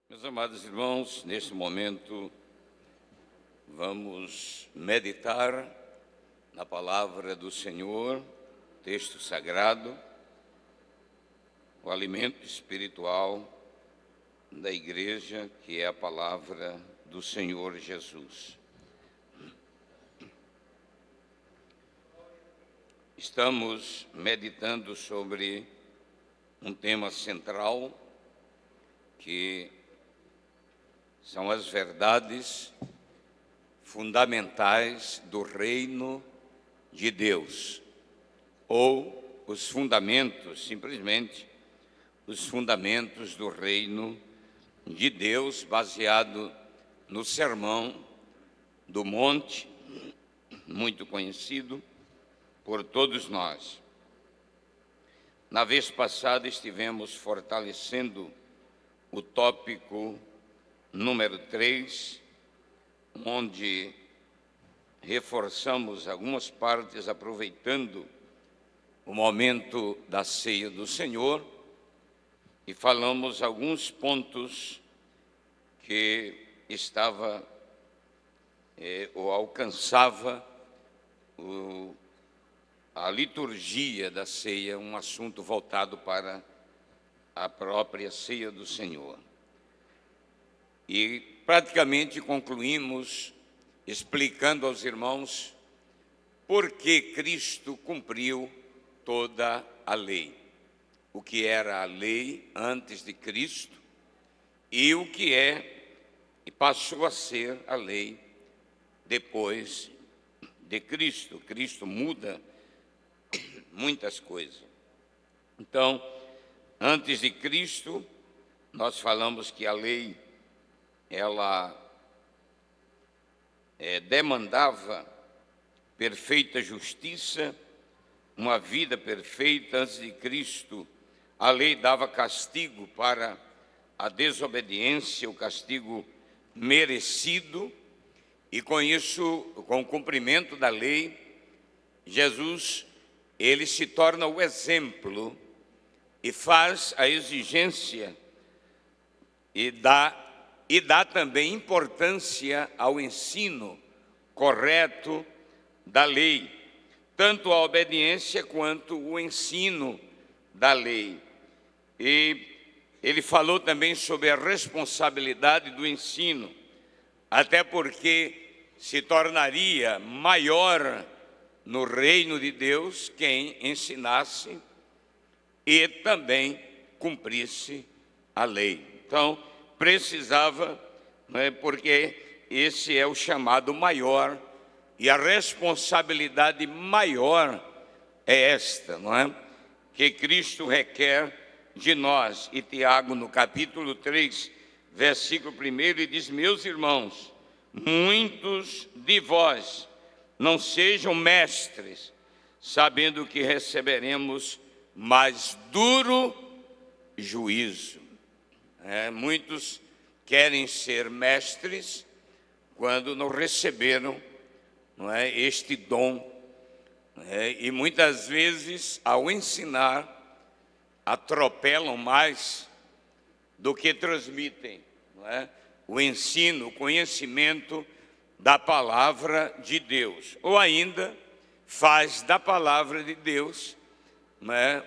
Meus amados irmãos, neste momento vamos meditar na palavra do Senhor, texto sagrado, o alimento espiritual da igreja, que é a palavra do Senhor Jesus. Estamos meditando sobre um tema central, que são as verdades fundamentais do reino de Deus, ou os fundamentos, simplesmente, os fundamentos do reino de Deus, baseado no Sermão do Monte, muito conhecido por todos nós. Na vez passada estivemos fortalecendo o tópico número 3, onde reforçamos algumas partes, aproveitando o momento da ceia do Senhor, e falamos alguns pontos que estava ou alcançava a liturgia da ceia, um assunto voltado para a própria ceia do Senhor. E praticamente concluímos explicando aos irmãos por que Cristo cumpriu toda a lei. O que era a lei antes de Cristo e o que é e passou a ser a lei depois de Cristo. Cristo muda muitas coisas. Então, antes de Cristo, nós falamos que a lei ela demandava perfeita justiça, uma vida perfeita. Antes de Cristo, a lei dava castigo para a desobediência, o castigo merecido, e com isso, com o cumprimento da lei, Jesus, ele se torna o exemplo e faz a exigência e dá também importância ao ensino correto da lei, tanto a obediência quanto o ensino da lei. E ele falou também sobre a responsabilidade do ensino, até porque se tornaria maior no reino de Deus quem ensinasse e também cumprisse a lei. Então, precisava, porque esse é o chamado maior, e a responsabilidade maior é esta, não é? Que Cristo requer de nós. E Tiago, no capítulo 3, versículo 1, ele diz: meus irmãos, muitos de vós não sejam mestres, sabendo que receberemos mais duro juízo. Muitos querem ser mestres quando não receberam, este dom. E muitas vezes, ao ensinar, atropelam mais do que transmitem. O ensino, o conhecimento da palavra de Deus. Ou ainda, faz da palavra de Deus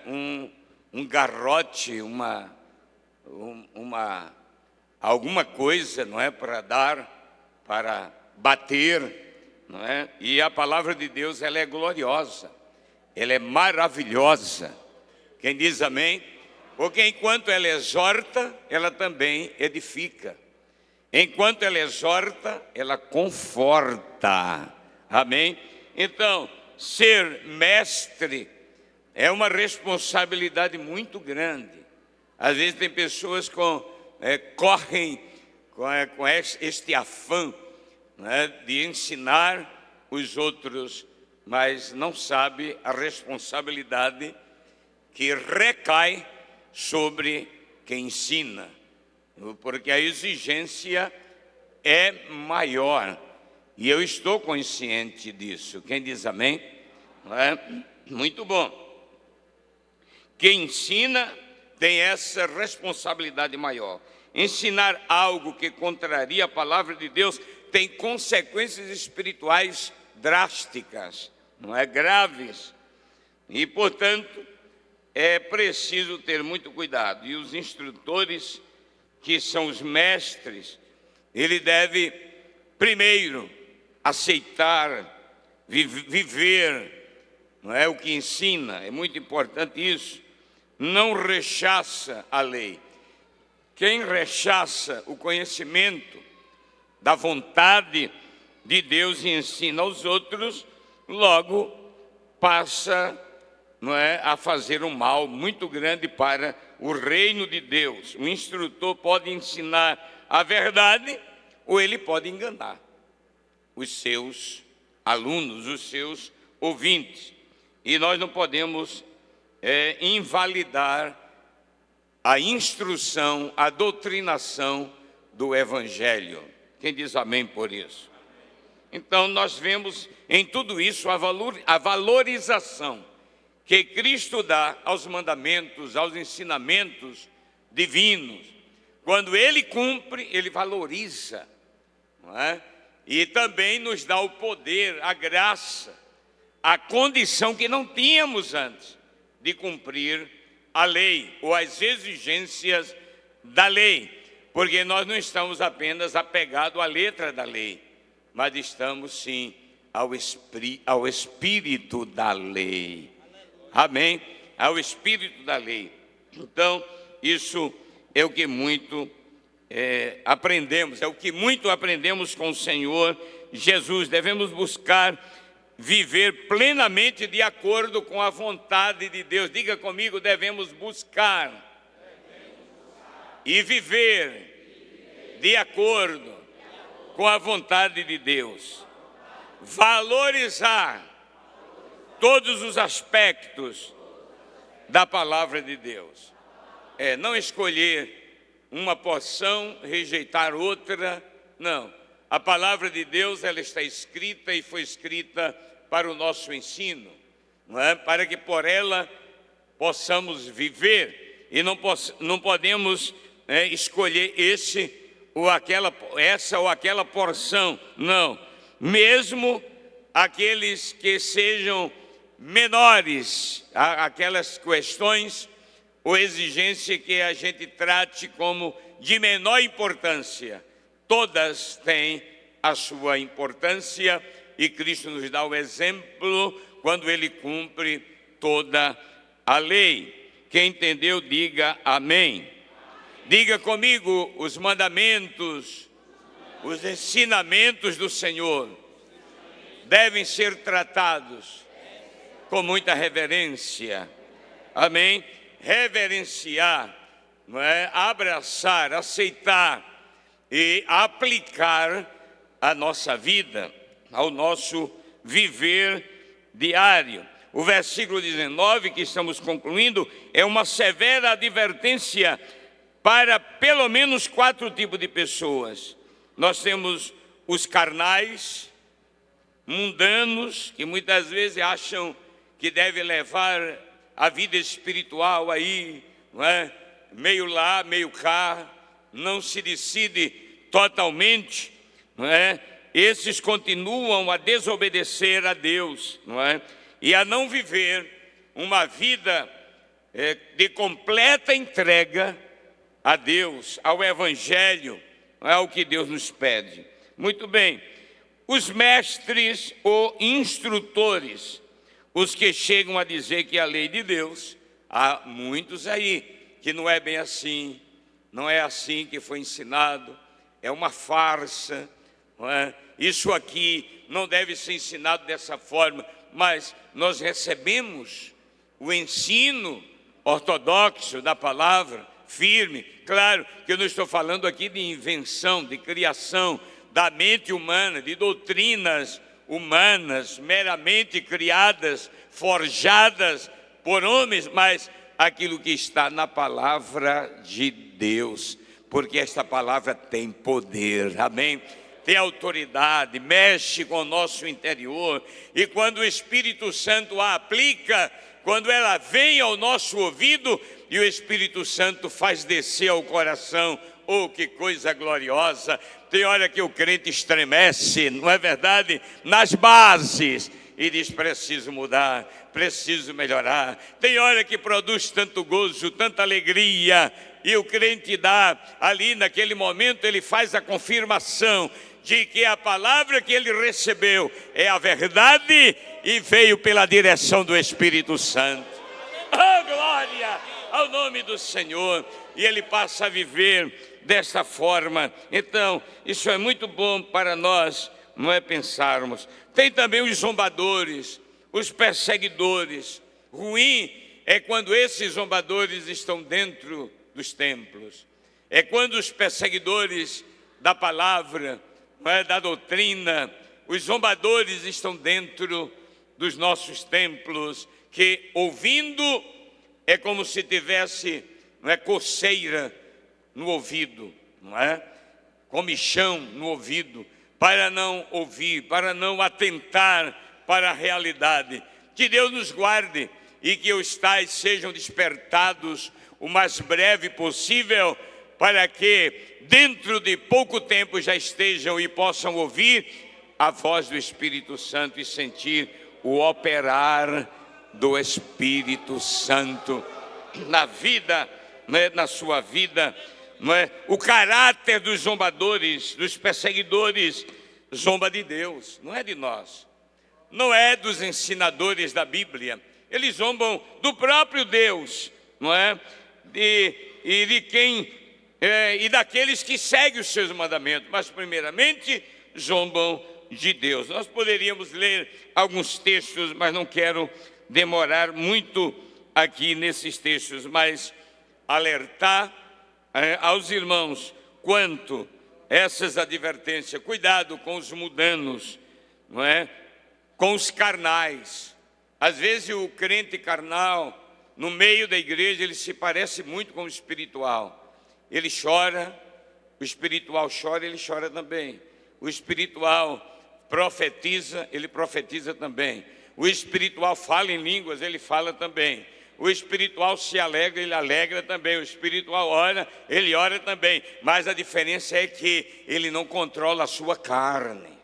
um garrote, alguma coisa, para dar, para bater, E a palavra de Deus, ela é gloriosa, ela é maravilhosa. Quem diz amém? Porque enquanto ela exorta, ela também edifica. Enquanto ela exorta, ela conforta. Amém? Então, ser mestre é uma responsabilidade muito grande. Às vezes tem pessoas que correm com este afã, de ensinar os outros, mas não sabe a responsabilidade que recai sobre quem ensina, porque a exigência é maior, e eu estou consciente disso. Quem diz amém? Muito bom. Quem ensina tem essa responsabilidade maior. ensinar algo que contraria a palavra de Deus tem consequências espirituais drásticas, não é? Graves. E, portanto, é preciso ter muito cuidado. E os instrutores, que são os mestres, ele deve, primeiro, aceitar, viver, não é, o que ensina. É muito importante isso. Não rechaça a lei. Quem rechaça o conhecimento da vontade de Deus e ensina aos outros, logo passa, não é, a fazer um mal muito grande para o reino de Deus. O instrutor pode ensinar a verdade ou ele pode enganar os seus alunos, os seus ouvintes. E nós não podemos invalidar a instrução, a doutrinação do Evangelho. Quem diz amém por isso? Então nós vemos em tudo isso a valorização que Cristo dá aos mandamentos, aos ensinamentos divinos. Quando Ele cumpre, Ele valoriza, não é? E também nos dá o poder, a graça, a condição que não tínhamos antes de cumprir a lei ou as exigências da lei, porque nós não estamos apenas apegados à letra da lei, mas estamos sim ao espírito da lei. Amém? Ao espírito da lei. Então, isso é o que muito aprendemos, é o que muito aprendemos com o Senhor Jesus. Devemos buscar viver plenamente de acordo com a vontade de Deus. Diga comigo, devemos buscar e viver de acordo com a vontade de Deus. Valorizar todos os aspectos da palavra de Deus. Não escolher uma porção, rejeitar outra, não. A palavra de Deus, ela está escrita e foi escrita para o nosso ensino, não é? Para que por ela possamos viver, e não podemos escolher essa ou aquela porção, não. Mesmo aqueles que sejam menores, aquelas questões ou exigência que a gente trate como de menor importância, todas têm a sua importância, e Cristo nos dá o exemplo quando Ele cumpre toda a lei. Quem entendeu, diga amém. Diga comigo, os mandamentos, os ensinamentos do Senhor devem ser tratados com muita reverência. Amém? Reverenciar, não é? Abraçar, aceitar e aplicar a nossa vida, ao nosso viver diário. O versículo 19, que estamos concluindo, é uma severa advertência para pelo menos 4 tipos de pessoas. Nós temos os carnais, mundanos, que muitas vezes acham que deve levar a vida espiritual aí, não é? Meio lá, meio cá, não se decide totalmente, não é? Esses continuam a desobedecer a Deus, não é? E a não viver uma vida de completa entrega a Deus, ao Evangelho, não é? Ao que Deus nos pede. Muito bem, os mestres ou instrutores, os que chegam a dizer que a lei de Deus, há muitos aí que não é bem assim, não é assim que foi ensinado, é uma farsa, não é? Isso aqui não deve ser ensinado dessa forma, mas nós recebemos o ensino ortodoxo da palavra, firme. Claro que eu não estou falando aqui de invenção, de criação da mente humana, de doutrinas humanas, meramente criadas, forjadas por homens, mas aquilo que está na palavra de Deus, porque esta palavra tem poder, amém? Tem autoridade, mexe com o nosso interior, e quando o Espírito Santo a aplica, quando ela vem ao nosso ouvido, e o Espírito Santo faz descer ao coração, Oh, que coisa gloriosa! Tem hora que o crente estremece, não é verdade? Nas bases. E diz, preciso mudar, preciso melhorar. Tem hora que produz tanto gozo, tanta alegria. E o crente dá, ali naquele momento, ele faz a confirmação de que a palavra que ele recebeu é a verdade e veio pela direção do Espírito Santo. Oh, glória ao nome do Senhor! E ele passa a viver desta forma. Então, isso é muito bom para nós, não é, pensarmos. Tem também os zombadores, os perseguidores. Ruim é quando esses zombadores estão dentro dos templos. É quando os perseguidores da palavra, não é, da doutrina, os zombadores estão dentro dos nossos templos, que ouvindo é como se tivesse, não é, coceira no ouvido, não é? Comichão no ouvido, para não ouvir, para não atentar para a realidade. Que Deus nos guarde e que os tais sejam despertados o mais breve possível, para que dentro de pouco tempo já estejam e possam ouvir a voz do Espírito Santo e sentir o operar do Espírito Santo na vida, né, na sua vida, não é? O caráter dos zombadores, dos perseguidores, zomba de Deus, não é de nós, não é dos ensinadores da Bíblia. Eles zombam do próprio Deus, não é? De quem e daqueles que seguem os seus mandamentos, mas primeiramente zombam de Deus. Nós poderíamos ler alguns textos, mas não quero demorar muito aqui nesses textos, mas alertar aos irmãos quanto essas advertências. Cuidado com os mundanos, não é? Com os carnais. Às vezes o crente carnal, no meio da igreja, ele se parece muito com o espiritual. Ele chora, o espiritual chora, ele chora também. O espiritual profetiza, ele profetiza também. O espiritual fala em línguas, ele fala também. O espiritual se alegra, ele alegra também. O espiritual ora, ele ora também. Mas a diferença é que ele não controla a sua carne.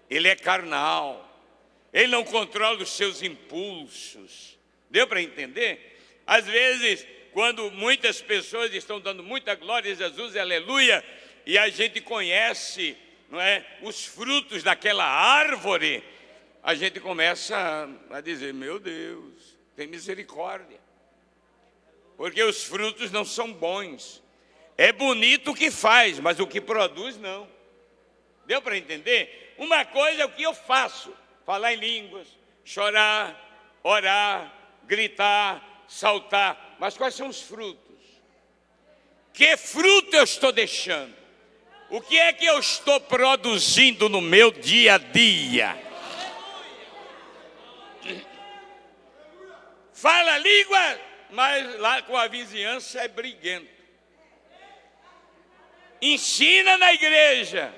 Ele é carnal. Ele não controla os seus impulsos. Deu para entender? Às vezes, quando muitas pessoas estão dando muita glória a Jesus e aleluia, e a gente conhece, não é, os frutos daquela árvore, a gente começa a dizer, meu Deus, tem misericórdia. Porque os frutos não são bons. É bonito o que faz, mas o que produz não. Deu para entender? Uma coisa é o que eu faço, falar em línguas, chorar, orar, gritar, saltar. Mas quais são os frutos? Que fruto eu estou deixando? O que é que eu estou produzindo no meu dia a dia? Fala língua, mas lá com a vizinhança é briguento. Ensina na igreja,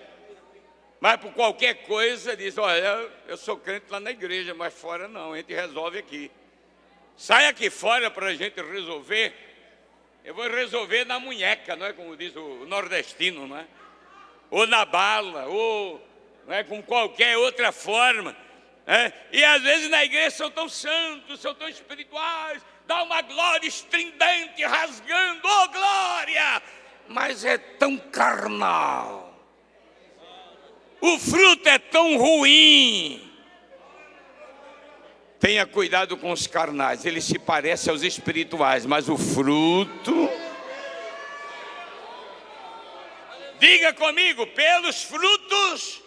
mas por qualquer coisa diz, olha, eu sou crente lá na igreja, mas fora não, a gente resolve aqui. Sai aqui fora para a gente resolver. Eu vou resolver na munheca, não é como diz o nordestino, não é? Ou na bala, ou não é, com qualquer outra forma. E às vezes na igreja são tão santos, são tão espirituais, dá uma glória estridente, rasgando, oh glória! Mas é tão carnal. O fruto é tão ruim. Tenha cuidado com os carnais, eles se parecem aos espirituais, mas o fruto... Diga comigo, pelos frutos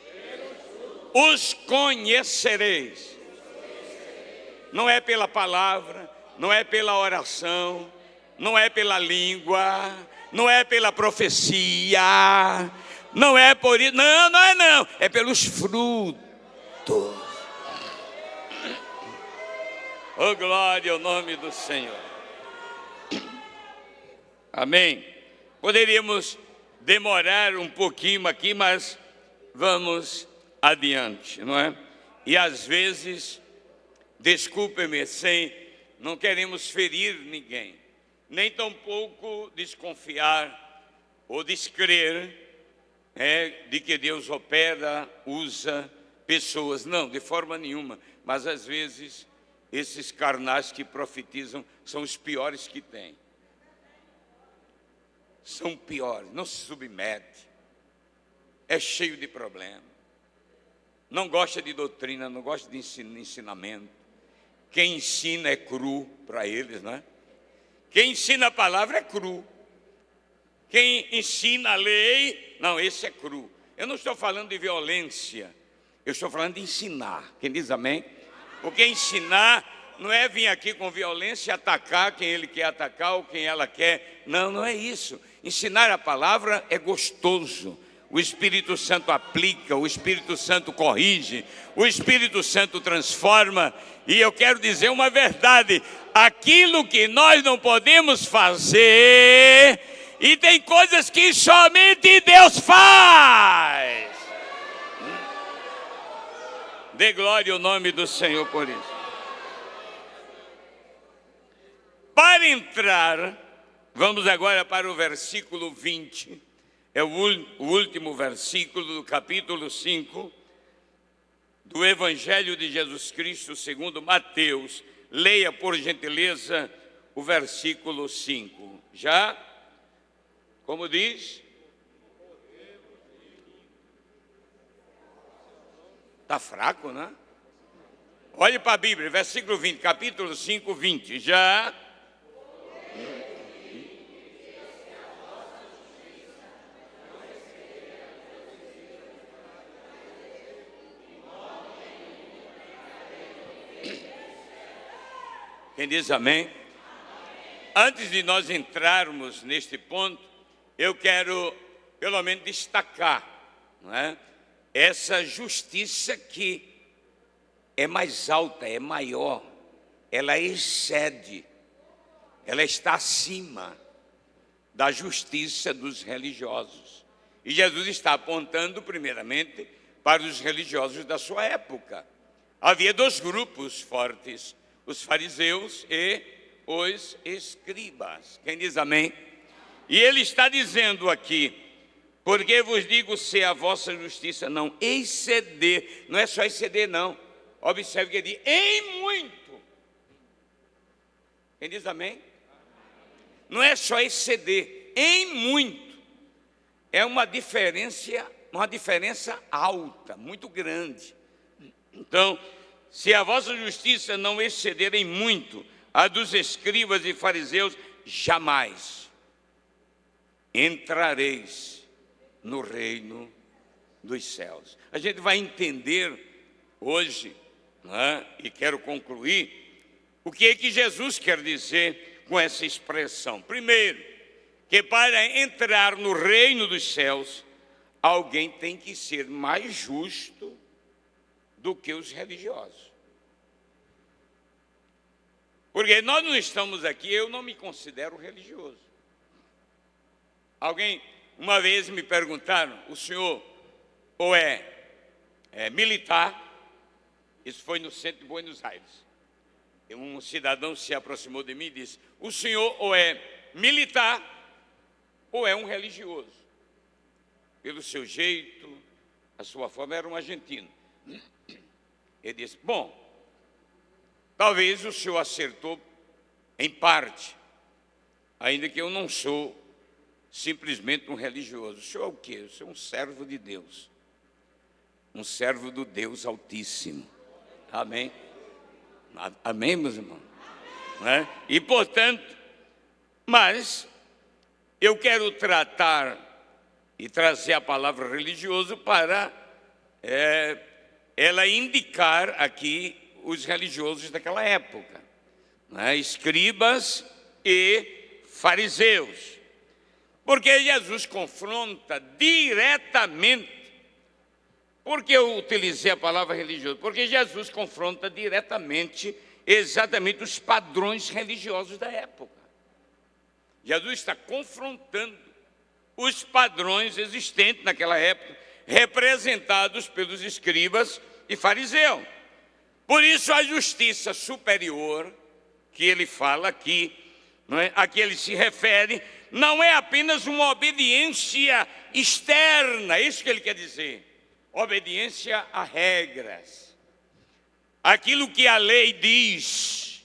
os conhecereis. Não é pela palavra, não é pela oração, não é pela língua, não é pela profecia, não é por isso, não, é pelos frutos. Oh, glória ao nome do Senhor. Amém. Poderíamos demorar um pouquinho aqui, mas vamos adiante, não é? E às vezes, desculpe-me, não queremos ferir ninguém, nem tampouco desconfiar ou descrer de que Deus opera, usa pessoas. Não, de forma nenhuma. Mas às vezes esses carnais que profetizam são os piores que tem. São piores, não se submete. É cheio de problemas. Não gosta de doutrina, não gosta de ensinamento. Quem ensina é cru para eles, não é? Quem ensina a palavra é cru. Quem ensina a lei, não, esse é cru. Eu não estou falando de violência, eu estou falando de ensinar. Quem diz amém? Porque ensinar não é vir aqui com violência e atacar quem ele quer atacar ou quem ela quer. Não, não é isso. Ensinar a palavra é gostoso. O Espírito Santo aplica, o Espírito Santo corrige, o Espírito Santo transforma. E eu quero dizer uma verdade: aquilo que nós não podemos fazer, e tem coisas que somente Deus faz. Dê glória ao nome do Senhor por isso. Para entrar, vamos agora para o versículo 20. É o último versículo do capítulo 5 do Evangelho de Jesus Cristo segundo Mateus. Leia, por gentileza, o versículo 5. Já? Como diz? Está fraco, né? Olhe para a Bíblia, versículo 20, capítulo 5, 20. Já? Quem diz amém? Antes de nós entrarmos neste ponto, eu quero, pelo menos, destacar, não é? Essa justiça que é mais alta, é maior, ela excede, ela está acima da justiça dos religiosos. E Jesus está apontando, primeiramente, para os religiosos da sua época. Havia dois grupos fortes: os fariseus e os escribas. Quem diz amém? E ele está dizendo aqui: porque vos digo, se a vossa justiça não exceder, não é só exceder não, observe que ele diz, em muito. Quem diz amém? Não é só exceder, em muito. É uma diferença alta, muito grande. Então, se a vossa justiça não exceder em muito a dos escribas e fariseus, jamais entrareis no reino dos céus. A gente vai entender hoje, né, e quero concluir, o que é que Jesus quer dizer com essa expressão. Primeiro, que para entrar no reino dos céus, alguém tem que ser mais justo do que os religiosos. Porque nós não estamos aqui, eu não me considero religioso. Alguém, uma vez me perguntaram, o senhor ou é militar? Isso foi no centro de Buenos Aires. Um cidadão se aproximou de mim e disse, o senhor ou é militar ou é um religioso? Pelo seu jeito, a sua forma, era um argentino. Ele disse, bom, talvez o senhor acertou em parte, ainda que eu não sou simplesmente um religioso. O senhor é o quê? O senhor é um servo de Deus, um servo do Deus Altíssimo. Amém? Amém, meus irmãos? Né? E portanto, mas eu quero tratar e trazer a palavra religioso para ela indicar aqui os religiosos daquela época, né? Escribas e fariseus. Porque Jesus confronta diretamente. Por que eu utilizei a palavra religioso? Porque Jesus confronta diretamente, exatamente, os padrões religiosos da época. Jesus está confrontando os padrões existentes naquela época, representados pelos escribas e fariseus. Por isso a justiça superior, que ele fala aqui, não é, a que ele se refere, não é apenas uma obediência externa, é isso que ele quer dizer. Obediência a regras. Aquilo que a lei diz,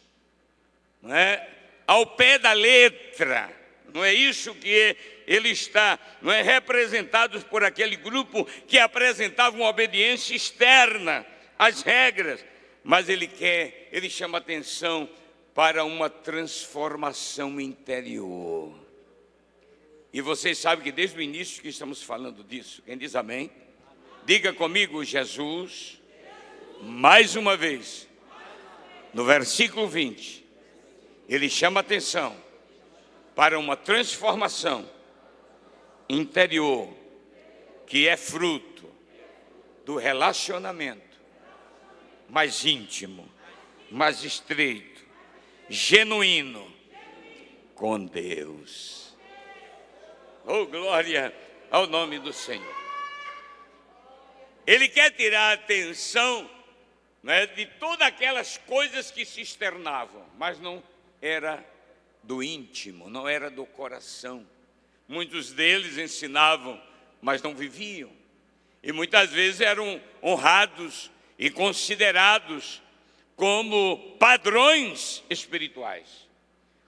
não é, ao pé da letra. Não é isso que ele está, não é, representado por aquele grupo que apresentava uma obediência externa às regras. Mas ele chama atenção para uma transformação interior. E vocês sabem que desde o início que estamos falando disso. Quem diz amém? Diga comigo, Jesus, mais uma vez, no versículo 20, ele chama atenção para uma transformação interior, que é fruto do relacionamento mais íntimo, mais estreito, genuíno com Deus. Oh, glória ao nome do Senhor. Ele quer tirar a atenção, né, de todas aquelas coisas que se externavam, mas não era do íntimo, não era do coração. Muitos deles ensinavam, mas não viviam. E muitas vezes eram honrados e considerados como padrões espirituais,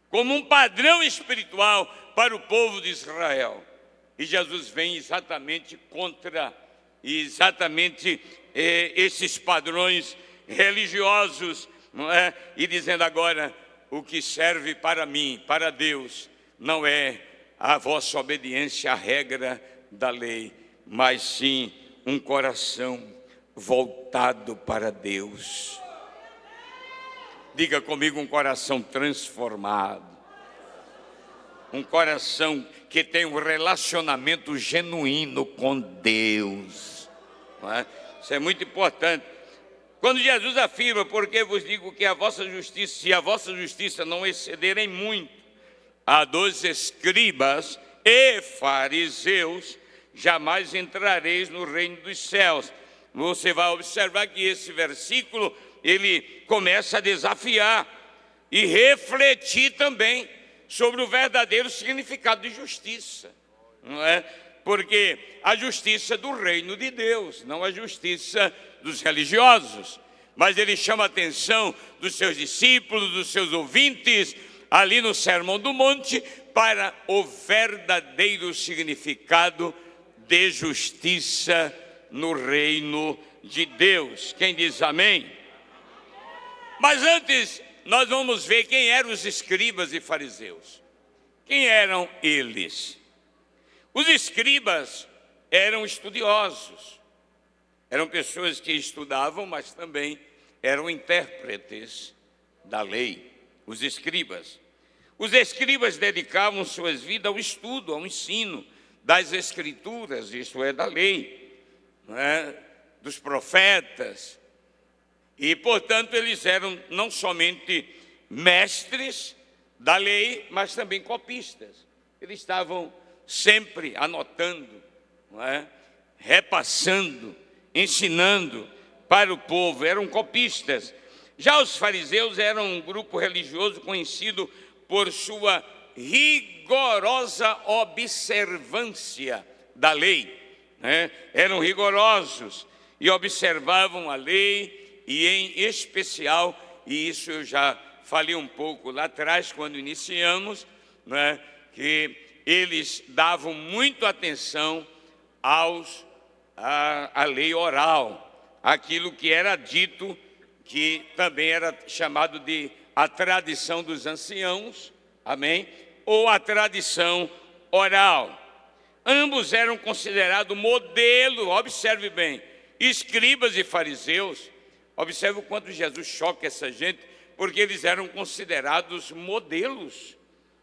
como um padrão espiritual para o povo de Israel. E Jesus vem exatamente contra esses padrões religiosos, não é? E dizendo agora, o que serve para mim, para Deus, não é a vossa obediência à regra da lei, mas sim um coração voltado para Deus. Diga comigo, um coração transformado. Um coração que tem um relacionamento genuíno com Deus. Não é? Isso é muito importante. Quando Jesus afirma, porque vos digo que a vossa justiça, se a vossa justiça não exceder em muito a dos escribas e fariseus, jamais entrareis no reino dos céus. Você vai observar que esse versículo, ele começa a desafiar e refletir também sobre o verdadeiro significado de justiça, não é? Porque a justiça do reino de Deus, não a justiça dos religiosos. Mas ele chama a atenção dos seus discípulos, dos seus ouvintes, ali no Sermão do Monte, para o verdadeiro significado de justiça no reino de Deus. Quem diz amém? Mas antes, nós vamos ver quem eram os escribas e fariseus. Quem eram eles? Os escribas eram estudiosos, eram pessoas que estudavam, mas também eram intérpretes da lei, os escribas. Os escribas dedicavam suas vidas ao estudo, ao ensino das escrituras, isto é, da lei, não é? Dos profetas. E, portanto, eles eram não somente mestres da lei, mas também copistas. Eles estavam sempre anotando, não é? Repassando, ensinando para o povo, eram copistas. Já os fariseus eram um grupo religioso conhecido por sua rigorosa observância da lei, né? Eram rigorosos e observavam a lei, e em especial, e isso eu já falei um pouco lá atrás, quando iniciamos, né, que eles davam muito atenção à lei oral, aquilo que era dito, que também era chamado de a tradição dos anciãos, amém? Ou a tradição oral. Ambos eram considerados modelo, observe bem, escribas e fariseus. Observe o quanto Jesus choca essa gente, porque eles eram considerados modelos,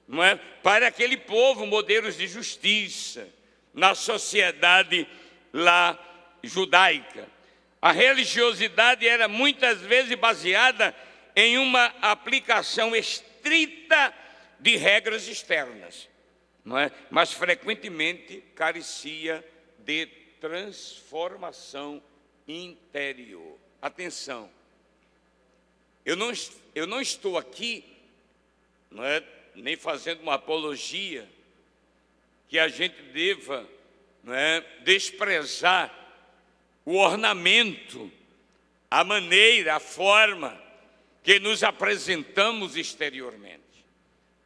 não é? Para aquele povo, modelos de justiça, na sociedade lá judaica. A religiosidade era muitas vezes baseada em uma aplicação estrita de regras externas, não é? Mas frequentemente carecia de transformação interior. Atenção, eu não estou aqui, não é, nem fazendo uma apologia, que a gente deva, não é, desprezar o ornamento, a maneira, a forma que nos apresentamos exteriormente.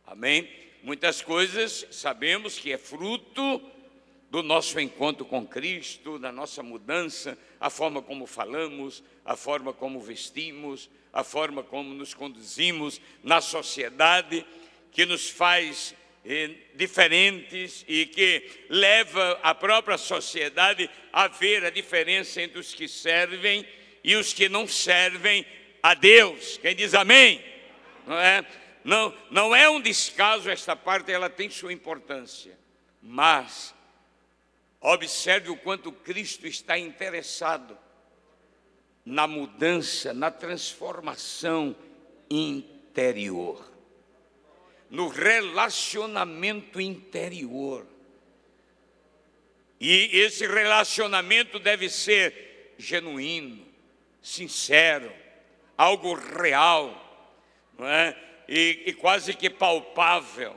Amém? Muitas coisas sabemos que é fruto do nosso encontro com Cristo, da nossa mudança, a forma como falamos, a forma como vestimos, a forma como nos conduzimos na sociedade, que nos faz diferentes e que leva a própria sociedade a ver a diferença entre os que servem e os que não servem a Deus. Quem diz amém? Não é? Não é um descaso esta parte, ela tem sua importância, mas observe o quanto Cristo está interessado na mudança, na transformação interior, no relacionamento interior. E esse relacionamento deve ser genuíno, sincero, algo real, não é? E quase que palpável.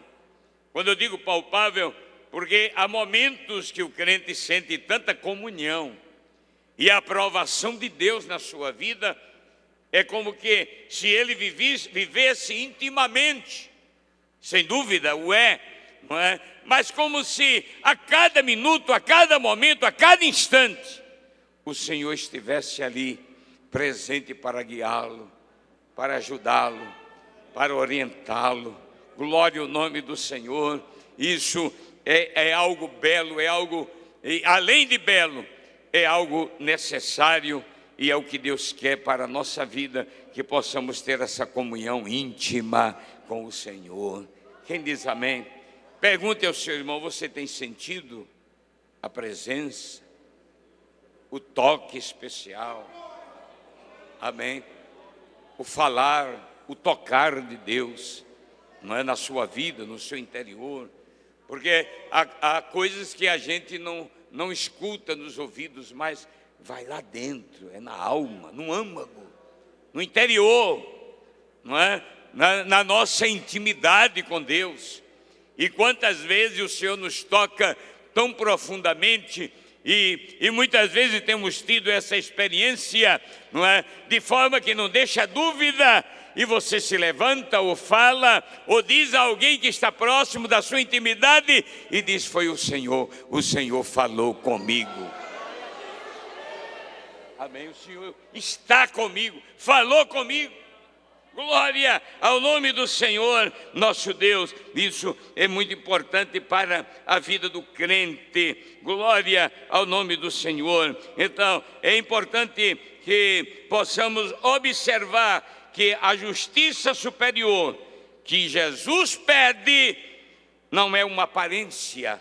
Quando eu digo palpável, porque há momentos que o crente sente tanta comunhão e a aprovação de Deus na sua vida, é como que se ele vivesse intimamente, sem dúvida o é, não é? Mas como se a cada minuto, a cada momento, a cada instante, o Senhor estivesse ali, presente para guiá-lo, para ajudá-lo, para orientá-lo. Glória ao nome do Senhor. Isso é algo belo, é algo, além de belo, é algo necessário e é o que Deus quer para a nossa vida, que possamos ter essa comunhão íntima com o Senhor. Quem diz amém? Pergunte ao seu irmão: você tem sentido a presença, o toque especial? Amém? O falar, o tocar de Deus, não é, na sua vida, no seu interior. Porque há coisas que a gente não escuta nos ouvidos, mas vai lá dentro, é na alma, no âmago, no interior, não é? Na nossa intimidade com Deus. E quantas vezes o Senhor nos toca tão profundamente, e muitas vezes temos tido essa experiência, não é? De forma que não deixa dúvida, e você se levanta ou fala, ou diz a alguém que está próximo da sua intimidade, e diz: foi o Senhor falou comigo. Amém, o Senhor está comigo, falou comigo. Glória ao nome do Senhor, nosso Deus. Isso é muito importante para a vida do crente. Glória ao nome do Senhor. Então, é importante que possamos observar que a justiça superior que Jesus pede não é uma aparência,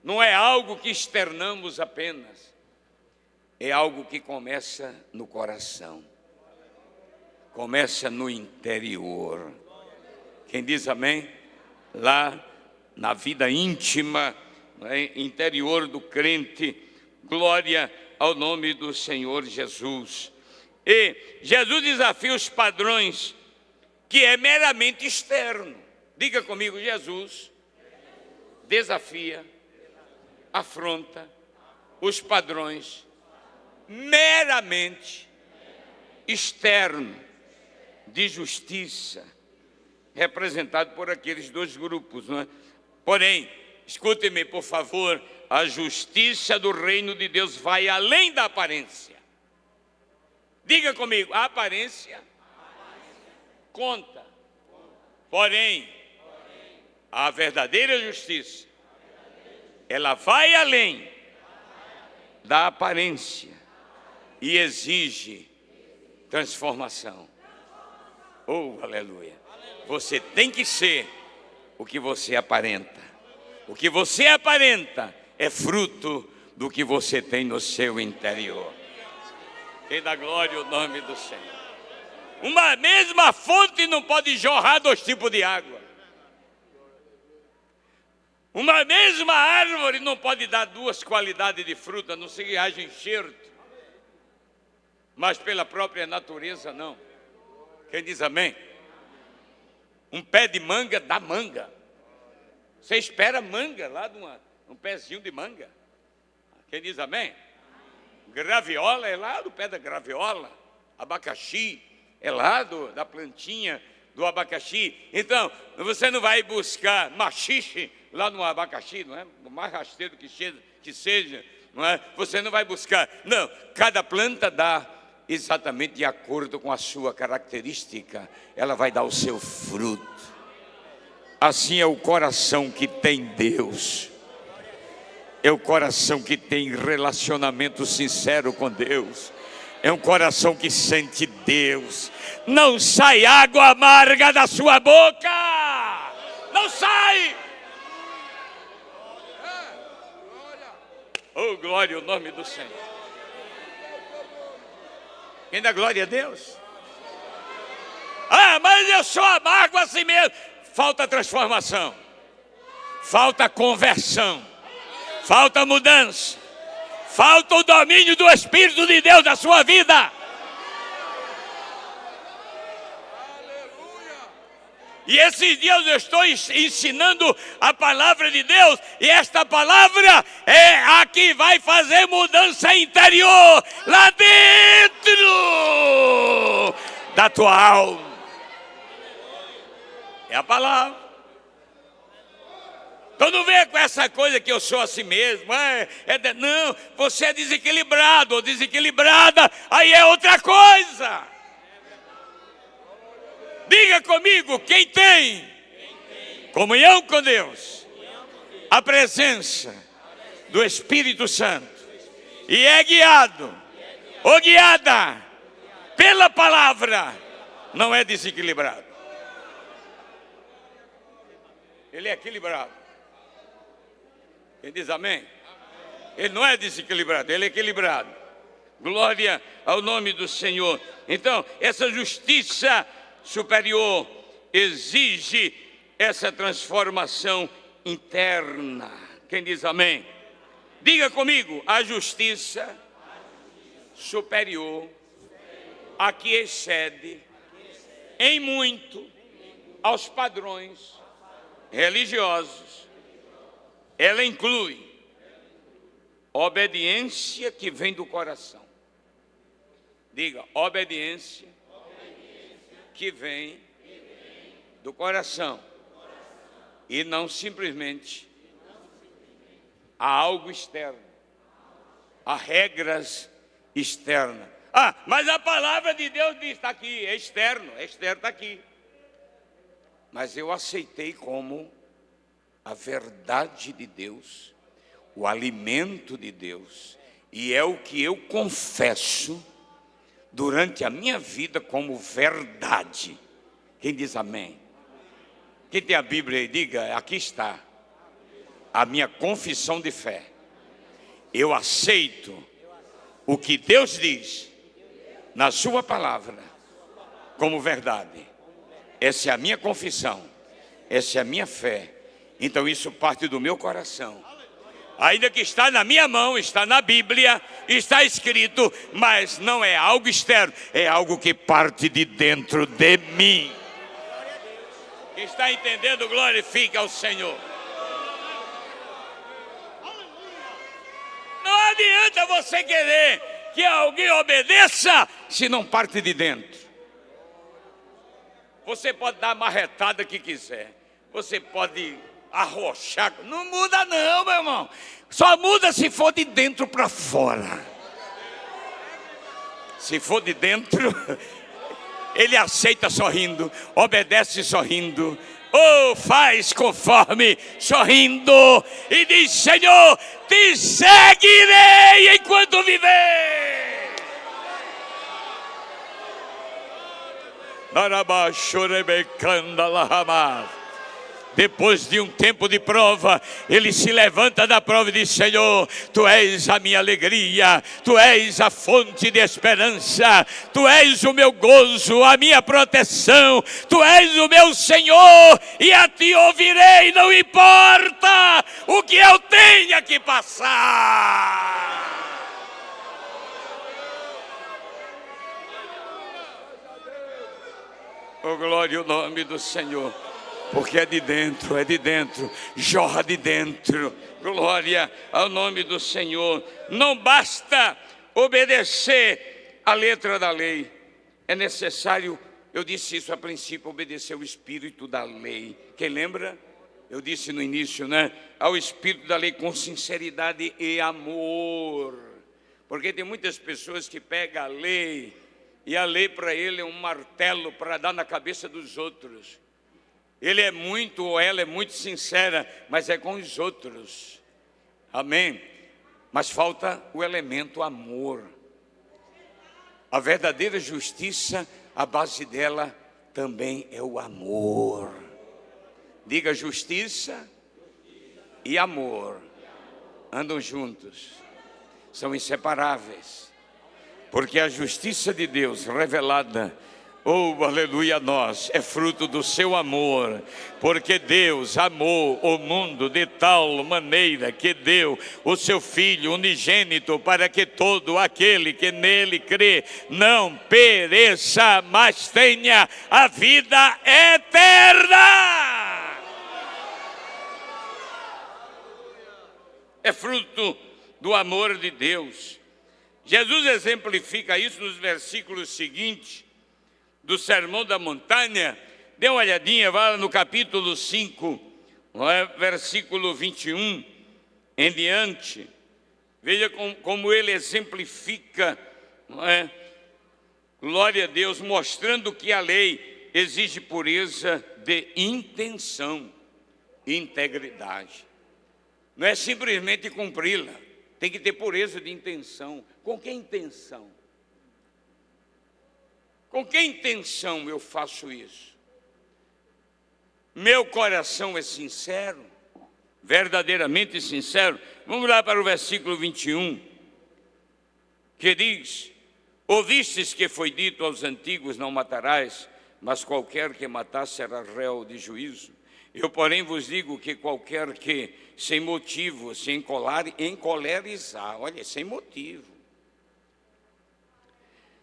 não é algo que externamos apenas, é algo que começa no coração. Começa no interior. Quem diz amém? Lá na vida íntima, né, interior do crente. Glória ao nome do Senhor Jesus. E Jesus desafia os padrões que é meramente externo. Diga comigo: Jesus desafia, afronta os padrões meramente externo de justiça, representado por aqueles dois grupos, não é? Porém, escute-me por favor, a justiça do reino de Deus vai além da aparência. Diga comigo: a aparência conta, porém, a verdadeira justiça, ela vai além da aparência e exige transformação. Oh, aleluia. Você tem que ser o que você aparenta. O que você aparenta é fruto do que você tem no seu interior. Quem dá glória ao nome do Senhor. Uma mesma fonte não pode jorrar dois tipos de água. Uma mesma árvore não pode dar duas qualidades de fruta, a não ser que haja enxerto. Mas pela própria natureza não. Quem diz amém? Um pé de manga dá manga. Você espera manga lá de um pezinho de manga. Quem diz amém? Graviola é lá do pé da graviola. Abacaxi é lá da plantinha do abacaxi. Então, você não vai buscar machixe lá no abacaxi, não é? O mais rasteiro que seja, não é? Você não vai buscar. Não, cada planta dá exatamente de acordo com a sua característica. Ela vai dar o seu fruto. Assim é o coração que tem Deus. É o coração que tem relacionamento sincero com Deus. É um coração que sente Deus. Não sai água amarga da sua boca. Não sai. Oh, glória ao nome do Senhor. Quem dá glória a Deus? Ah, mas eu sou amargo assim mesmo. Falta transformação. Falta conversão. Falta mudança. Falta o domínio do Espírito de Deus na sua vida. E esses dias eu estou ensinando a palavra de Deus. E esta palavra é a que vai fazer mudança interior. Lá dentro da tua alma. É a palavra. Então não venha com essa coisa que eu sou assim mesmo. Não, você é desequilibrado ou desequilibrada. Aí é outra coisa. Diga comigo, quem tem comunhão com Deus, a presença do Espírito Santo, e é guiado ou guiada pela palavra, não é desequilibrado. Ele é equilibrado. Quem diz amém? Ele não é desequilibrado, ele é equilibrado. Glória ao nome do Senhor. Então, essa justiça superior exige essa transformação interna. Quem diz amém? Diga comigo, a justiça superior, a que excede em muito aos padrões religiosos, ela inclui obediência que vem do coração. Diga, obediência que vem do coração e não simplesmente a algo externo, a regras externas. Ah, mas a palavra de Deus diz, está aqui, é externo está aqui. Mas eu aceitei como a verdade de Deus, o alimento de Deus, e é o que eu confesso durante a minha vida como verdade. Quem diz amém? Quem tem a Bíblia aí, diga, aqui está a minha confissão de fé. Eu aceito o que Deus diz na sua palavra como verdade. Essa é a minha confissão, essa é a minha fé. Então isso parte do meu coração. Ainda que está na minha mão, está na Bíblia, está escrito, mas não é algo externo, é algo que parte de dentro de mim. Quem está entendendo, glorifica ao Senhor. Não adianta você querer que alguém obedeça se não parte de dentro. Você pode dar a marretada que quiser, você pode arrochar, não muda não, meu irmão. Só muda se for de dentro para fora. Se for de dentro, ele aceita sorrindo, obedece sorrindo, ou faz conforme sorrindo, e diz, Senhor, te seguirei enquanto viver. Depois de um tempo de prova, ele se levanta da prova e diz, Senhor, Tu és a minha alegria, Tu és a fonte de esperança, Tu és o meu gozo, a minha proteção, Tu és o meu Senhor, e a Ti ouvirei, não importa o que eu tenha que passar. Oh, glória ao nome do Senhor. porque é de dentro, jorra de dentro. Glória ao nome do Senhor. Não basta obedecer a letra da lei, é necessário, eu disse isso a princípio, obedecer o espírito da lei. Quem lembra? Eu disse no início, né? Ao espírito da lei com sinceridade e amor. Porque tem muitas pessoas que pegam a lei, e a lei para ele é um martelo para dar na cabeça dos outros. Ele é muito, ou ela é muito sincera, mas é com os outros. Amém? Mas falta o elemento amor. A verdadeira justiça, a base dela também é o amor. Diga: justiça e amor andam juntos, são inseparáveis, porque a justiça de Deus revelada, oh, aleluia, a nós, é fruto do seu amor, porque Deus amou o mundo de tal maneira que deu o seu Filho unigênito, para que todo aquele que nele crê não pereça, mas tenha a vida eterna. É fruto do amor de Deus. Jesus exemplifica isso nos versículos seguintes do Sermão da Montanha. Dê uma olhadinha, vá no capítulo 5, versículo 21 em diante. Veja como ele exemplifica, não é? Glória a Deus, mostrando que a lei exige pureza de intenção e integridade. Não é simplesmente cumpri-la, tem que ter pureza de intenção. Com que intenção? Com que intenção eu faço isso? Meu coração é sincero, verdadeiramente sincero. Vamos lá para o versículo 21, que diz: ouvistes que foi dito aos antigos, não matarás, mas qualquer que matar será réu de juízo. Eu, porém, vos digo que qualquer que, sem motivo, se encolerizar, olha, sem motivo,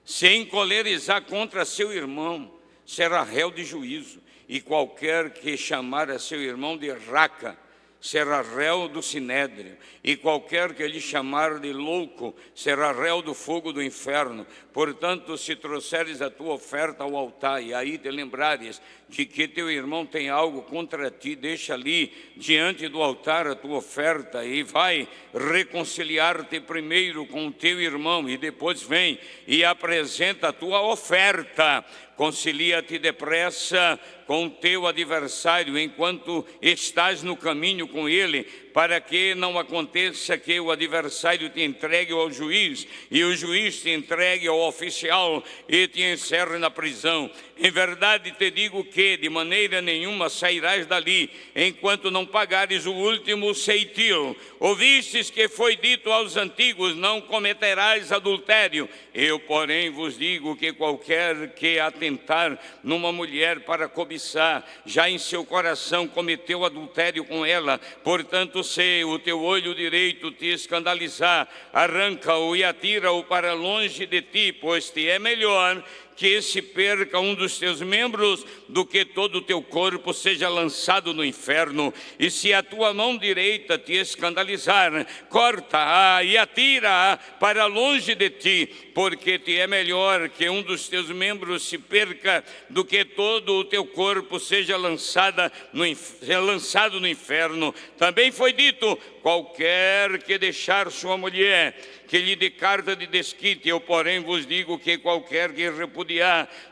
se encolerizar contra seu irmão, será réu de juízo. E qualquer que chamar a seu irmão de raca, será réu do sinédrio. E qualquer que lhe chamar de louco, será réu do fogo do inferno. Portanto, se trouxeres a tua oferta ao altar, e aí te lembrares de que teu irmão tem algo contra ti, deixa ali diante do altar a tua oferta, e vai reconciliar-te primeiro com o teu irmão, e depois vem e apresenta a tua oferta. Concilia-te depressa com o teu adversário, enquanto estás no caminho com ele, para que não aconteça que o adversário te entregue ao juiz, e o juiz te entregue ao oficial, e te encerre na prisão. Em verdade te digo que de maneira nenhuma sairás dali, enquanto não pagares o último ceitil. Ouvistes que foi dito aos antigos, não cometerás adultério. Eu, porém, vos digo que qualquer que atentar numa mulher para cobiçar, já em seu coração cometeu adultério com ela. Portanto, se o teu olho direito te escandalizar, arranca-o e atira-o para longe de ti, pois te é melhor que se perca um dos teus membros, do que todo o teu corpo seja lançado no inferno. E se a tua mão direita te escandalizar, corta-a e atira-a para longe de ti, porque te é melhor que um dos teus membros se perca, do que todo o teu corpo seja lançado no inferno. Também foi dito: qualquer que deixar sua mulher, que lhe dê carta de desquite. Eu, porém, vos digo que qualquer que repudiar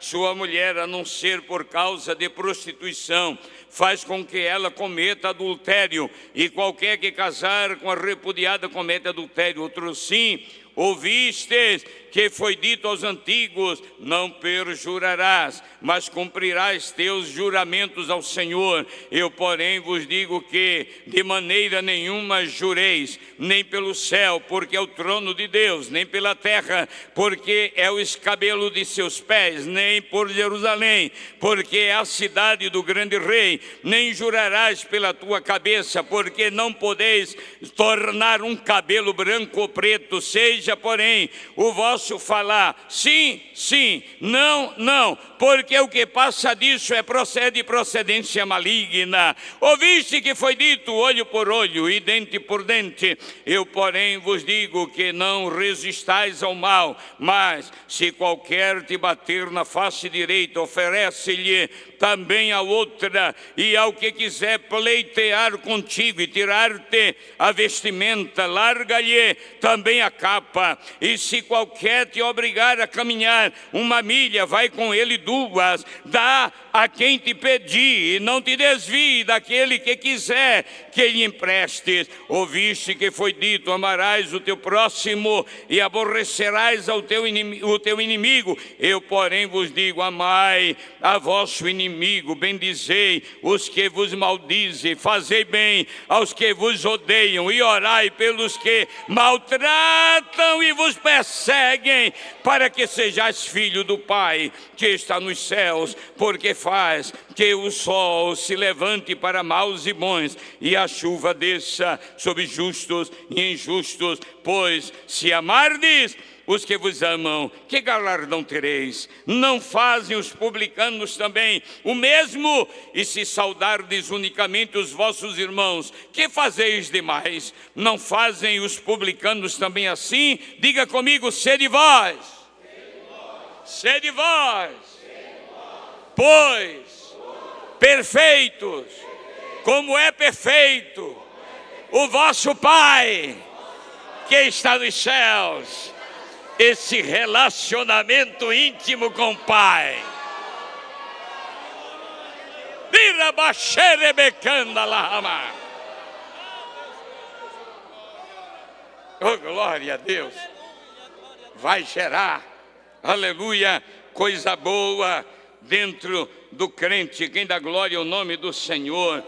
sua mulher, a não ser por causa de prostituição, faz com que ela cometa adultério. E qualquer que casar com a repudiada comete adultério. Outro sim, ouvistes que foi dito aos antigos: não perjurarás, mas cumprirás teus juramentos ao Senhor. Eu, porém, vos digo que de maneira nenhuma jureis, nem pelo céu, porque é o trono de Deus, nem pela terra, porque é o escabelo de seus pés, nem por Jerusalém, porque é a cidade do grande rei. Nem jurarás pela tua cabeça, porque não podeis tornar um cabelo branco ou preto, seja seja, porém, o vosso falar sim, sim, não, não, porque o que passa disso procede de procedência maligna. Ouviste que foi dito olho por olho e dente por dente. Eu, porém, vos digo que não resistais ao mal, mas se qualquer te bater na face direita, oferece-lhe também a outra, e ao que quiser pleitear contigo e tirar-te a vestimenta, larga-lhe também a capa. E se qualquer te obrigar a caminhar uma milha, vai com ele duas. Dá a quem te pedir, e não te desvie daquele que quiser que lhe emprestes. Ouviste que foi dito: amarás o teu próximo e aborrecerás o teu inimigo. Eu, porém, vos digo: amai a vosso inimigo, bendizei os que vos maldizem, fazei bem aos que vos odeiam e orai pelos que maltratam e vos perseguem, para que sejais filho do Pai que está nos céus, porque faz que o sol se levante para maus e bons, e a chuva desça sobre justos e injustos. Pois se amardes os que vos amam, que galardão tereis? Não fazem os publicanos também o mesmo? E se saudardes unicamente os vossos irmãos, que fazeis demais? Não fazem os publicanos também assim? Diga comigo: sede vós, sede vós, pois perfeitos, como é perfeito o vosso Pai que está nos céus. Esse relacionamento íntimo com o Pai. Vira baixere becanda lahama. Oh, glória a Deus. Vai gerar, aleluia, coisa boa dentro do crente. Quem dá glória ao nome do Senhor.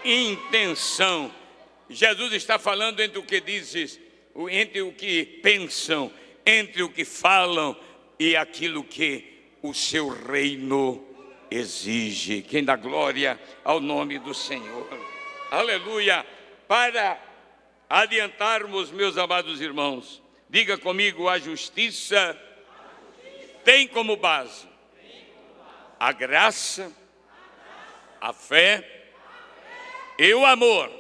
Intenção. Jesus está falando entre o que dizes, entre o que pensam, entre o que falam e aquilo que o seu reino exige. Quem dá glória ao nome do Senhor. Aleluia. Para adiantarmos, meus amados irmãos, diga comigo: a justiça tem como base a graça, a fé e o amor.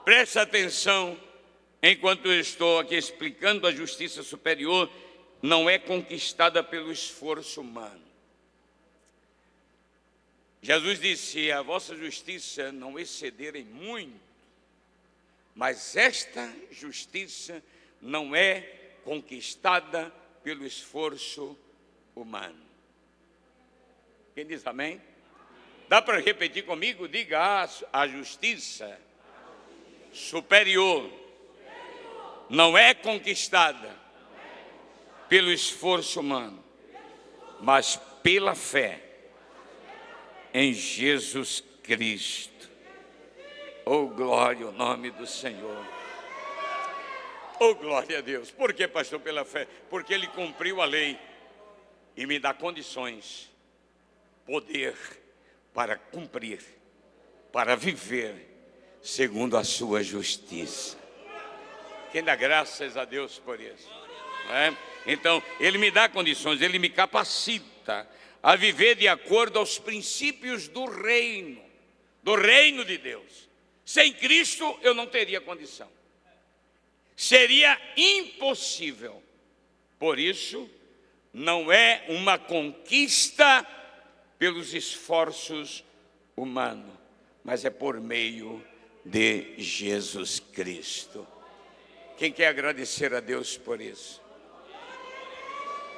Preste atenção. Enquanto eu estou aqui explicando, a justiça superior não é conquistada pelo esforço humano. Jesus disse: se a vossa justiça não excederem muito, mas esta justiça não é conquistada pelo esforço humano. Quem diz amém? Dá para repetir comigo? Diga: a justiça superior não é conquistada pelo esforço humano, mas pela fé em Jesus Cristo. Oh, glória ao nome do Senhor. Oh, glória a Deus. Por que, pastor? Pela fé. Porque Ele cumpriu a lei e me dá condições, poder para cumprir, para viver segundo a sua justiça. Quem dá graças a Deus por isso? Não é? Então, Ele me dá condições, Ele me capacita a viver de acordo aos princípios do reino de Deus. Sem Cristo eu não teria condição. Seria impossível. Por isso, não é uma conquista pelos esforços humanos, mas é por meio de Jesus Cristo. Quem quer agradecer a Deus por isso?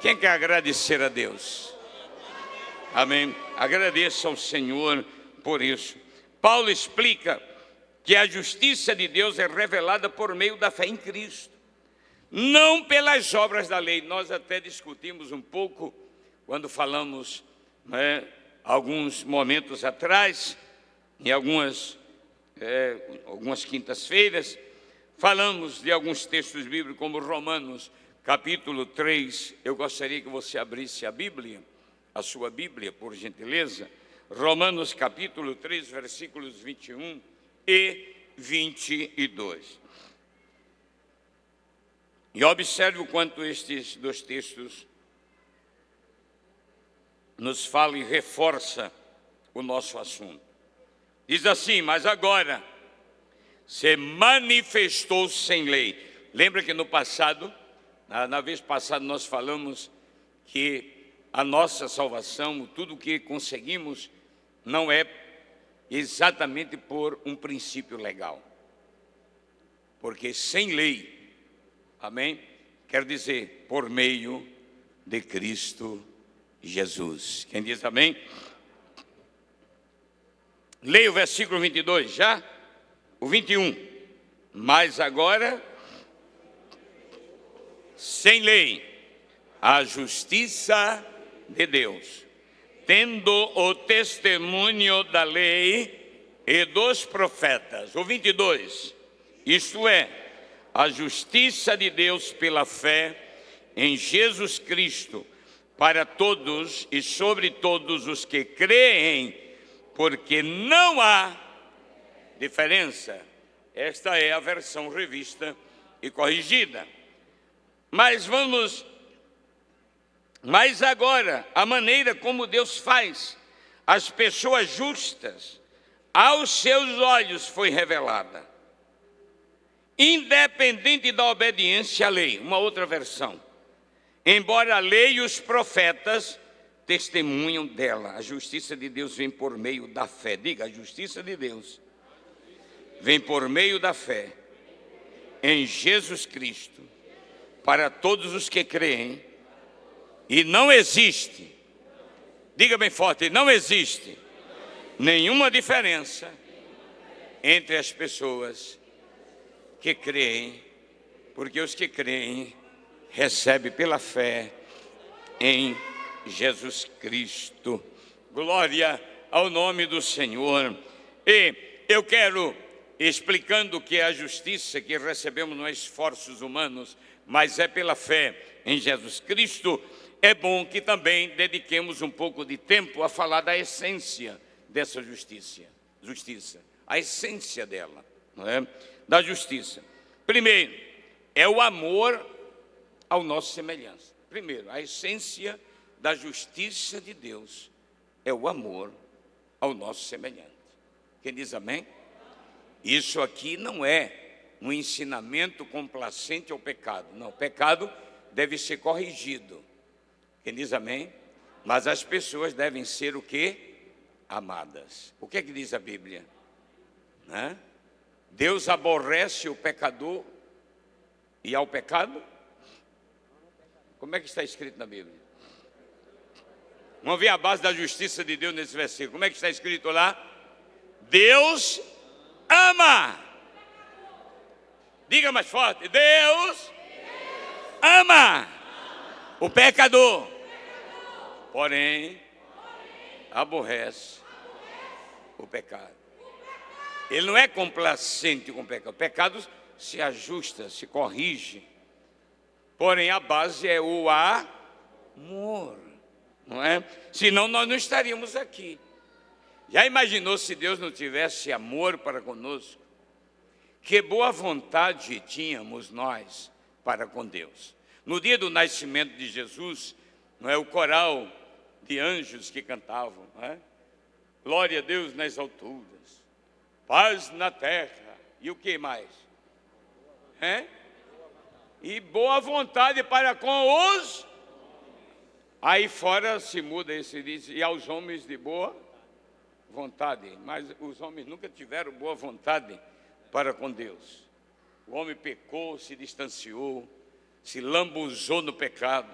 Quem quer agradecer a Deus? Amém. Agradeça ao Senhor por isso. Paulo explica que a justiça de Deus é revelada por meio da fé em Cristo, não pelas obras da lei. Nós até discutimos um pouco quando falamos, alguns momentos atrás, em algumas quintas-feiras, falamos de alguns textos bíblicos, como Romanos capítulo 3. Eu gostaria que você abrisse a Bíblia, a sua Bíblia, por gentileza. Romanos capítulo 3, versículos 21 e 22. E observe o quanto estes dois textos nos falam e reforçam o nosso assunto. Diz assim: mas agora se manifestou sem lei. Lembra que no passado, na vez passada, nós falamos que a nossa salvação, tudo o que conseguimos, não é exatamente por um princípio legal. Porque sem lei, amém? Quer dizer, por meio de Cristo Jesus. Quem diz amém? Leia o versículo 22 já, o 21. Mas agora, sem lei, a justiça de Deus, tendo o testemunho da lei e dos profetas. O 22, isto é, a justiça de Deus pela fé em Jesus Cristo, para todos e sobre todos os que creem, porque não há diferença. Esta é a versão revista e corrigida. Mas agora, a maneira como Deus faz as pessoas justas, aos seus olhos foi revelada, independente da obediência à lei. Uma outra versão. Embora a lei e os profetas testemunham dela, a justiça de Deus vem por meio da fé. Diga, a justiça de Deus vem por meio da fé em Jesus Cristo, para todos os que creem. E não existe, diga bem forte, não existe nenhuma diferença entre as pessoas que creem, porque os que creem recebem pela fé em Jesus Cristo. Glória ao nome do Senhor. E eu quero, explicando que a justiça que recebemos não é esforços humanos, mas é pela fé em Jesus Cristo, é bom que também dediquemos um pouco de tempo a falar da essência dessa justiça, a essência dela, não é? Da justiça. Primeiro, é o amor ao nosso semelhança. Primeiro, a essência da justiça de Deus é o amor ao nosso semelhante. Quem diz amém? Isso aqui não é um ensinamento complacente ao pecado. Não, o pecado deve ser corrigido. Quem diz amém? Mas as pessoas devem ser o quê? Amadas. O que é que diz a Bíblia? Né? Deus aborrece o pecador e ao pecado? Como é que está escrito na Bíblia? Vamos ver a base da justiça de Deus nesse versículo. Como é que está escrito lá? Deus ama. Diga mais forte. Deus ama o pecador, porém aborrece o pecado. Ele não é complacente com o pecado. O pecado se ajusta, se corrige. Porém, a base é o amor, não é? Senão nós não estaríamos aqui. Já imaginou se Deus não tivesse amor para conosco? Que boa vontade tínhamos nós para com Deus. No dia do nascimento de Jesus, não é, o coral de anjos que cantavam, não é? Glória a Deus nas alturas, paz na terra, e o que mais? E boa vontade para com os... Aí fora se muda esse, diz, e aos homens de boa vontade. Mas os homens nunca tiveram boa vontade para com Deus. O homem pecou, se distanciou, se lambuzou no pecado.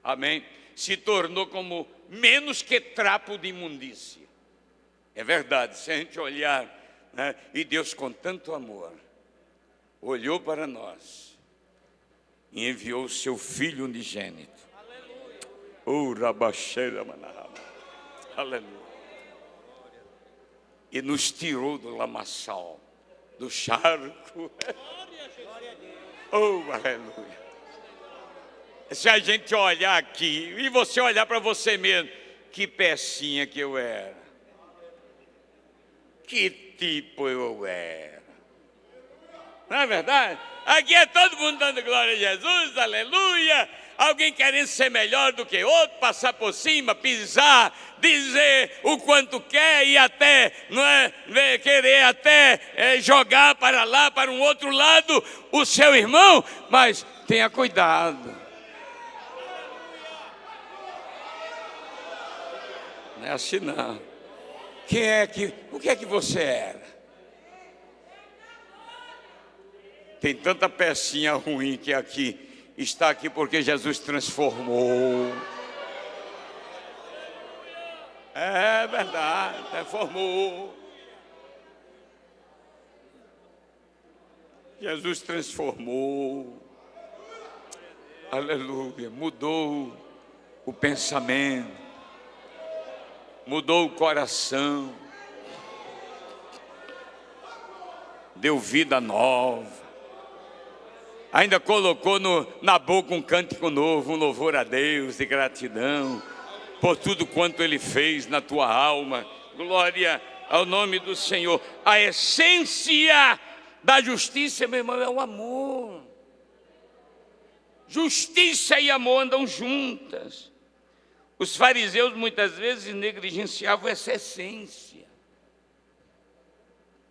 Amém? Se tornou como menos que trapo de imundícia. É verdade, se a gente olhar, né, e Deus com tanto amor olhou para nós e enviou o seu Filho unigênito. Aleluia. E nos tirou do lamaçal, do charco. Oh, aleluia. Se a gente olhar aqui, e você olhar para você mesmo, que pecinha que eu era. Que tipo eu era. Não é verdade? Aqui é todo mundo dando glória a Jesus, aleluia. Alguém querendo ser melhor do que outro, passar por cima, pisar, dizer o quanto quer e até, não é, querer até jogar para lá, para um outro lado, o seu irmão. Mas tenha cuidado. Não é assim não. O que é que você era? Tem tanta pecinha ruim que aqui está aqui porque Jesus transformou. É verdade, transformou. Jesus transformou. Aleluia. Mudou o pensamento. Mudou o coração. Deu vida nova. Ainda colocou na boca um cântico novo, um louvor a Deus de gratidão por tudo quanto Ele fez na tua alma. Glória ao nome do Senhor. A essência da justiça, meu irmão, é o amor. Justiça e amor andam juntas. Os fariseus muitas vezes negligenciavam essa essência.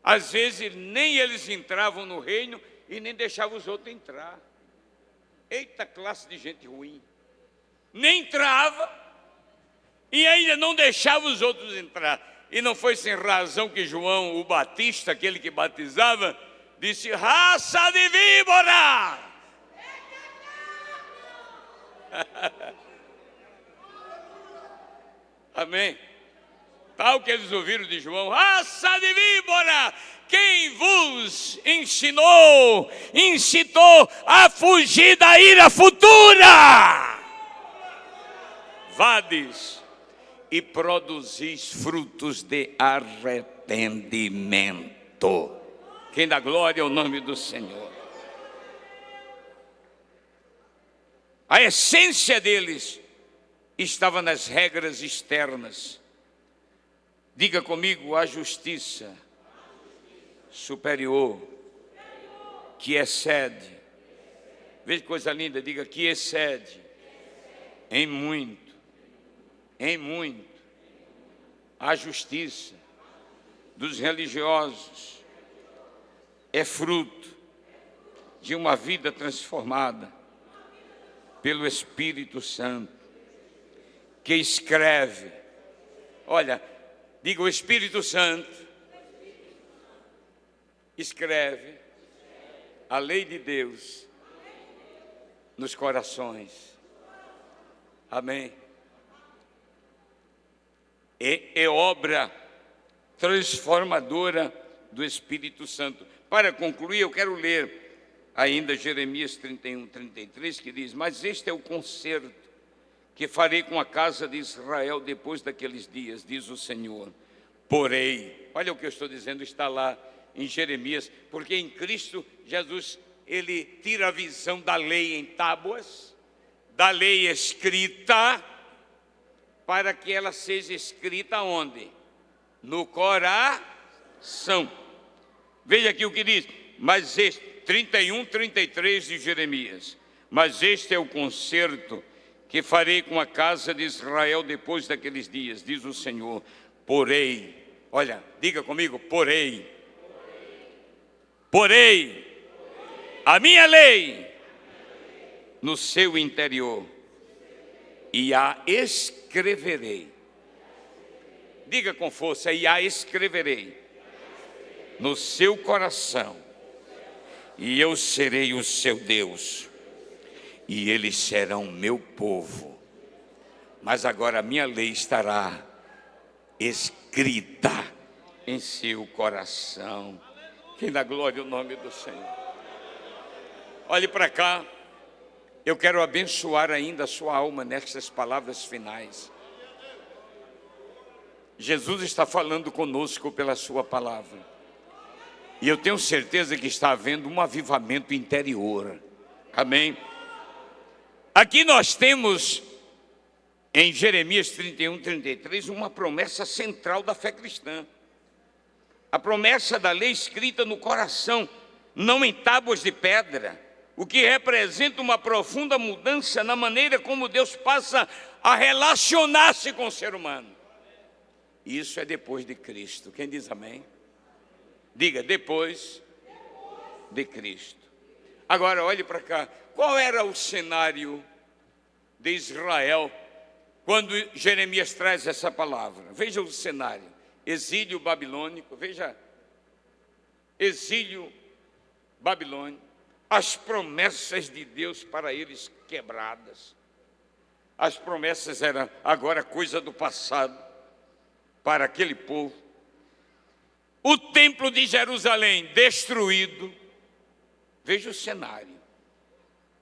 Às vezes nem eles entravam no reino e nem deixava os outros entrar. Eita classe de gente ruim. Nem entrava e ainda não deixava os outros entrar. E não foi sem razão que João, o Batista, aquele que batizava, disse: raça de víbora! Amém? Tal que eles ouviram de João: raça de víbora! Quem vos incitou a fugir da ira futura? Vades e produzis frutos de arrependimento. Quem dá glória ao nome do Senhor. A essência deles estava nas regras externas. Diga comigo: a justiça superior, que excede. Veja que coisa linda, diga: que excede em muito, a justiça dos religiosos é fruto de uma vida transformada pelo Espírito Santo, que escreve. Olha, diga: o Espírito Santo escreve a lei de Deus nos corações. Amém? É obra transformadora do Espírito Santo. Para concluir, eu quero ler ainda Jeremias 31, 33, que diz: mas este é o concerto que farei com a casa de Israel depois daqueles dias, diz o Senhor. Porém, olha o que eu estou dizendo, está lá em Jeremias, porque em Cristo Jesus, Ele tira a visão da lei em tábuas, da lei escrita, para que ela seja escrita onde? No coração. Veja aqui o que diz, mas este, 31, 33 de Jeremias, mas este é o concerto que farei com a casa de Israel depois daqueles dias, diz o Senhor. Porém, olha, diga comigo: porém a minha lei no seu interior, e a escreverei. Diga com força: e a escreverei no seu coração, e eu serei o seu Deus, e eles serão meu povo. Mas agora a minha lei estará escrita em seu coração. Quem dá glória ao nome do Senhor. Olhe para cá. Eu quero abençoar ainda a sua alma nestas palavras finais. Jesus está falando conosco pela sua palavra. E eu tenho certeza que está havendo um avivamento interior. Amém? Aqui nós temos, em Jeremias 31, 33, uma promessa central da fé cristã. A promessa da lei escrita no coração não em tábuas de pedra, o que representa uma profunda mudança na maneira como Deus passa a relacionar-se com o ser humano. Isso é depois de Cristo. Quem diz amém? Diga, depois de Cristo. Agora, olhe para cá. Qual era o cenário de Israel quando Jeremias traz essa palavra? Veja o cenário. Exílio babilônico, veja. Exílio babilônico. As promessas de Deus para eles quebradas. As promessas eram agora coisa do passado para aquele povo. O templo de Jerusalém destruído. Veja o cenário.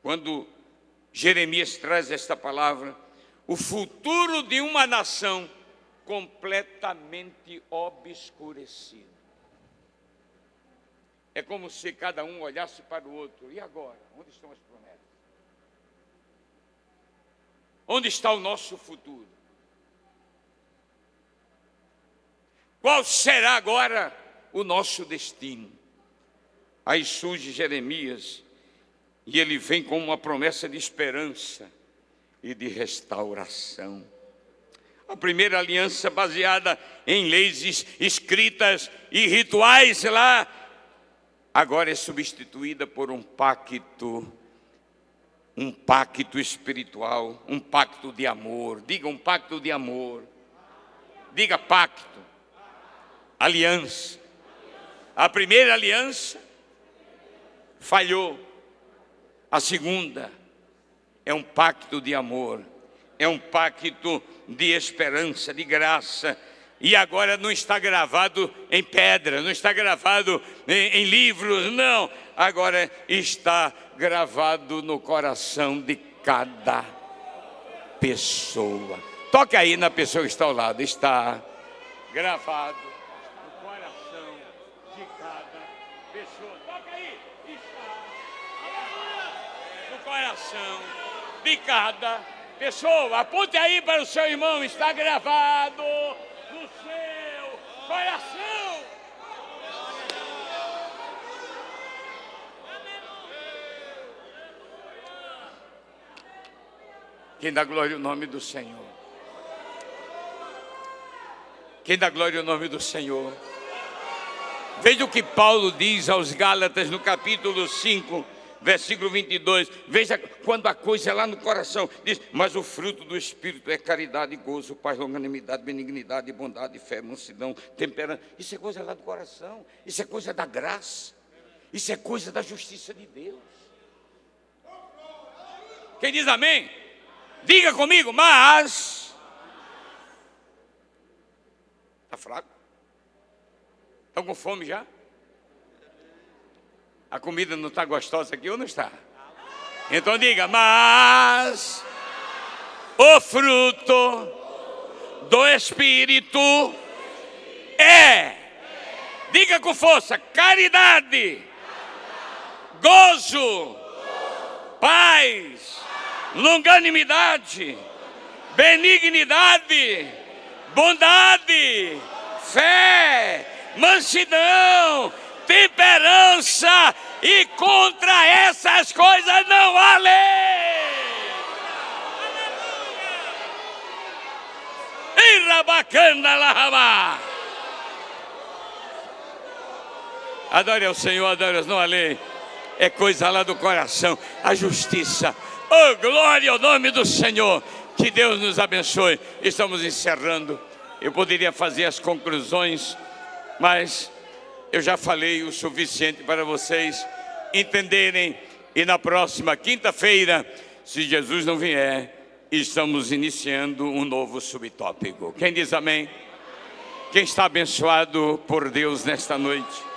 Quando Jeremias traz esta palavra, o futuro de uma nação completamente obscurecido. É como se cada um olhasse para o outro. E agora? Onde estão as promessas? Onde está o nosso futuro? Qual será agora o nosso destino? Aí surge Jeremias e ele vem com uma promessa de esperança e de restauração. A primeira aliança baseada em leis escritas e rituais lá, agora é substituída por um pacto espiritual, um pacto de amor. Diga um pacto de amor. Diga pacto. Aliança. A primeira aliança falhou. A segunda é um pacto de amor. É um pacto de esperança, de graça. E agora não está gravado em pedra, não está gravado em livros, não. Agora está gravado no coração de cada pessoa. Toque aí na pessoa que está ao lado. Está gravado no coração de cada pessoa. Toque aí. Está no coração de cada pessoa. Aponte aí para o seu irmão. Está gravado no seu coração. Quem dá glória ao nome do Senhor? Quem dá glória ao nome do Senhor? Veja o que Paulo diz aos Gálatas no capítulo 5, versículo 22. Veja quando a coisa é lá no coração. Diz, mas o fruto do Espírito é caridade, gozo, paz, longanimidade, benignidade, bondade, fé, mansidão, temperança. Isso é coisa lá do coração. Isso é coisa da graça. Isso é coisa da justiça de Deus. Quem diz amém? Diga comigo, mas... Está fraco? Estão com fome já? A comida não está gostosa aqui ou não está? Então diga, mas o fruto do Espírito é, diga com força, caridade, gozo, paz, longanimidade, benignidade, bondade, fé, mansidão, temperança, e contra essas coisas não há lei. Irabacana larrabá. Adore ao Senhor, adore, não há lei. É coisa lá do coração, a justiça. Oh, glória ao nome do Senhor. Que Deus nos abençoe. Estamos encerrando. Eu poderia fazer as conclusões, mas eu já falei o suficiente para vocês entenderem. E na próxima quinta-feira, se Jesus não vier, estamos iniciando um novo subtópico. Quem diz amém? Quem está abençoado por Deus nesta noite?